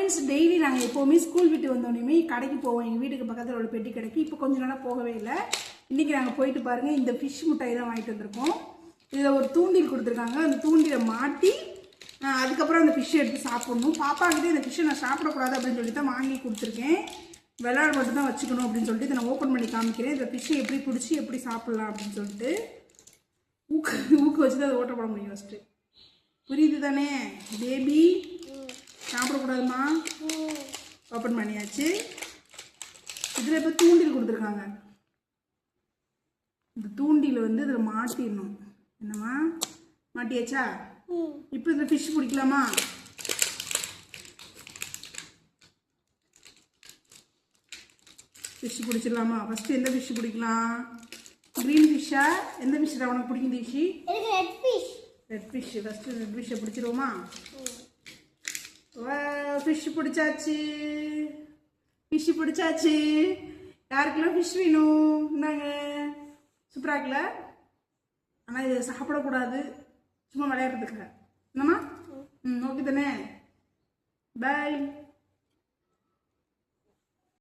Friends, daily நாங்கள் எப்போவுமே school விட்டு வந்தோடனே கடைக்கு போவோம். எங்கள் வீட்டுக்கு பக்கத்தில் உள்ள பெட்டி கடைக்கு. இப்போ கொஞ்ச நாளாக போகவே இல்லை. இன்றைக்கி நாங்கள் போயிட்டு பாருங்கள், இந்த ஃபிஷ் மிட்டாய் தான் வாங்கிட்டு வந்திருக்கோம். இதில் ஒரு தூண்டில் கொடுத்துருக்காங்க. அந்த தூண்டிலை மாட்டி அதுக்கப்புறம் அந்த ஃபிஷ்ஷை எடுத்து சாப்பிட்ணும். பாப்பாக்கிட்டே இந்த ஃபிஷ்ஷை நான் சாப்பிடக்கூடாது அப்படின்னு சொல்லி தான் வாங்கி கொடுத்துருக்கேன். விளையாட மட்டும் தான் வச்சுக்கணும் அப்படின்னு சொல்லிட்டு இதை நான் ஓப்பன் பண்ணி காமிக்கிறேன். இந்த ஃபிஷ்ஷை எப்படி பிடிச்சி எப்படி சாப்பிட்லாம் அப்படின்னு சொல்லிட்டு ஊக்கு வச்சு தான் அதை ஓட்ட போட முடியும். ஃபஸ்ட்டு புரியுது தானே பேபி? சாப்பிடக்கூடாதுமா. ஓப்பன் பண்ணியாச்சு. இதில் இப்போ தூண்டில் கொடுத்துருக்காங்க. இந்த தூண்டில் வந்து இதில் மாட்டிடணும். என்னம்மா மாட்டியாச்சா? இப்போ இதில் ஃபிஷ் பிடிக்கலாமா? ஃபிஷ் பிடிச்சிடலாமா? ஃபஸ்ட்டு எந்த ஃபிஷ் பிடிக்கலாம்? க்ரீன் ஃபிஷ்ஷா? எந்த ஃபிஷ் தான் உனக்கு பிடிக்கும் தீஷி? Red fish. ஃபஸ்ட்டு ரெட் ஃபிஷ்ஷை பிடிச்சிருவோமா? ஃபிஷ் பிடிச்சாச்சு. ஃபிஷ் பிடிச்சாச்சு. யாருக்கெல்லாம் ஃபிஷ் வேணும்? நாங்கள் சூப்பராக இருக்குல்ல? ஆனால் இதை சாப்பிடக்கூடாது, சும்மா விளையாடுறதுக்கு. என்னம்மா? ஓகே தானே? பாய்.